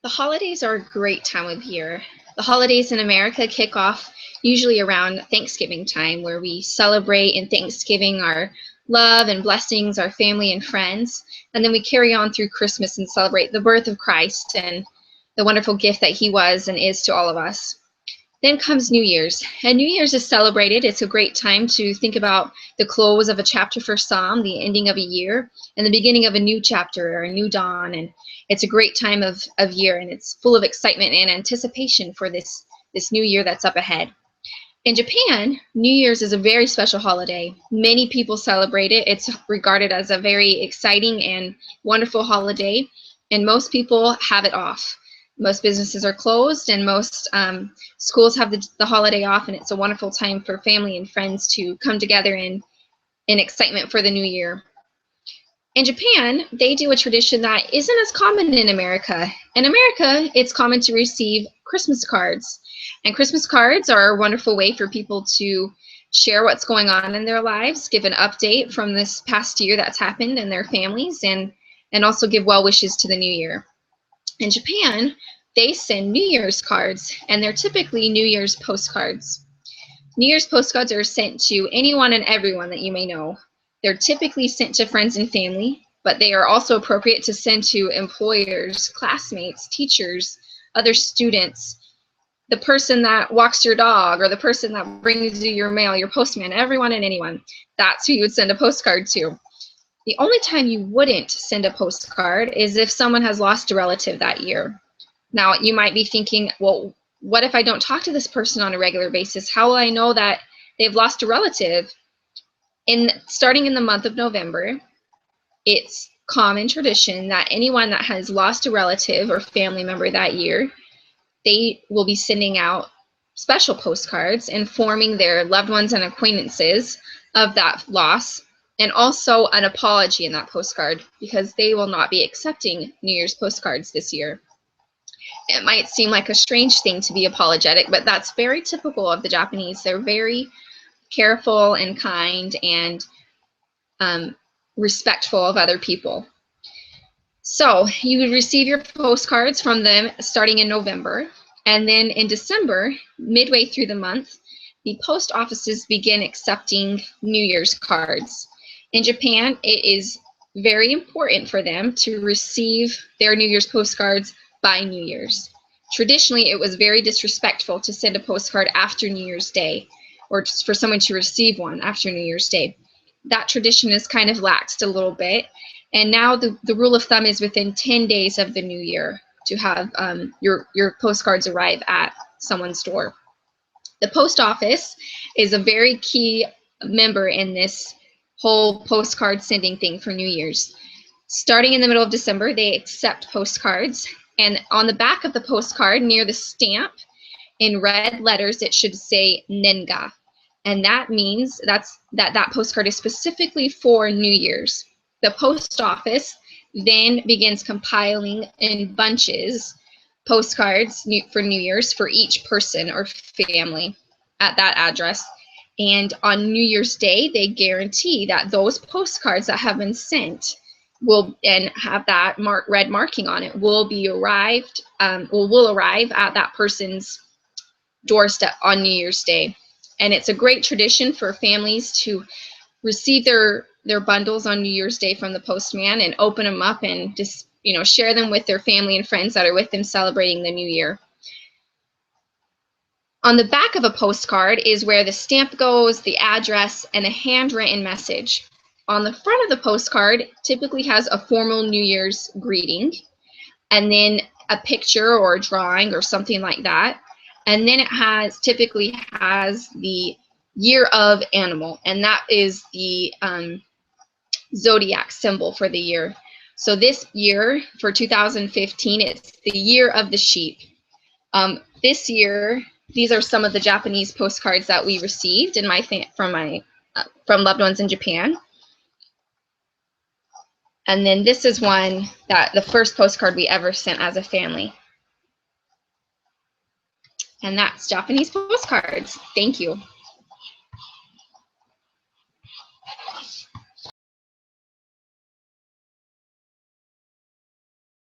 The holidays are a great time of year. The holidays in America kick off usually around Thanksgiving time, where we celebrate in Thanksgiving our love and blessings, our family and friends. And then we carry on through Christmas and celebrate the birth of Christ and the wonderful gift that he was and is to all of us. Then comes New Year's, and New Year's is celebrated. It's a great time to think about the close of a chapter for some, the ending of a year, and the beginning of a new chapter or a new dawn. And it's a great time of year, and it's full of excitement and anticipation for this new year that's up ahead. In Japan, New Year's is a very special holiday. Many people celebrate it. It's regarded as a very exciting and wonderful holiday, and most people have it off. Most businesses are closed, and most schools have the holiday off, and it's a wonderful time for family and friends to come together in excitement for the new year. In Japan, they do a tradition that isn't as common in America. In America, it's common to receive Christmas cards, and Christmas cards are a wonderful way for people to share what's going on in their lives, give an update from this past year that's happened in their families, and also give well wishes to the new year. In Japan, they send New Year's cards, and they're typically New Year's postcards. New Year's postcards are sent to anyone and everyone that you may know. They're typically sent to friends and family, but they are also appropriate to send to employers, classmates, teachers, other students, the person that walks your dog, or the person that brings you your mail, your postman, everyone and anyone. That's who you would send a postcard to. The only time you wouldn't send a postcard is if someone has lost a relative that year. Now, you might be thinking, well, what if I don't talk to this person on a regular basis? How will I know that they've lost a relative? Starting in the month of November, it's common tradition that anyone that has lost a relative or family member that year, they will be sending out special postcards informing their loved ones and acquaintances of that loss, and also an apology in that postcard, because they will not be accepting New Year's postcards this year. It might seem like a strange thing to be apologetic, but that's very typical of the Japanese. They're very careful and kind and respectful of other people. So you would receive your postcards from them starting in November, and then in December, midway through the month, the post offices begin accepting New Year's cards. In Japan, it is very important for them to receive their New Year's postcards by New Year's. Traditionally, it was very disrespectful to send a postcard after New Year's Day, or just for someone to receive one after New Year's Day. That tradition has kind of laxed a little bit, and now the rule of thumb is within 10 days of the new year to have your postcards arrive at someone's door. The post office is a very key member in this whole postcard sending thing for New Year's. Starting in the middle of December, they accept postcards, and on the back of the postcard, near the stamp, in red letters, it should say Nenga, and that means that postcard is specifically for New Year's. The post office then begins compiling in bunches postcards for New Year's for each person or family at that address. And on New Year's Day, they guarantee that those postcards that have been sent will and have that red marking on it will arrive at that person's doorstep on New Year's Day. And it's a great tradition for families to receive their bundles on New Year's Day from the postman and open them up and just share them with their family and friends that are with them celebrating the new year. On the back of a postcard is where the stamp goes, the address, and a handwritten message. On the front of the postcard typically has a formal New Year's greeting, and then a picture or a drawing or something like that. And then it typically has the year of animal, and that is the zodiac symbol for the year. So this year, for 2015, it's the year of the sheep. This year, these are some of the Japanese postcards that we received from loved ones in Japan. And then this is one that the first postcard we ever sent as a family. And that's Japanese postcards. Thank you.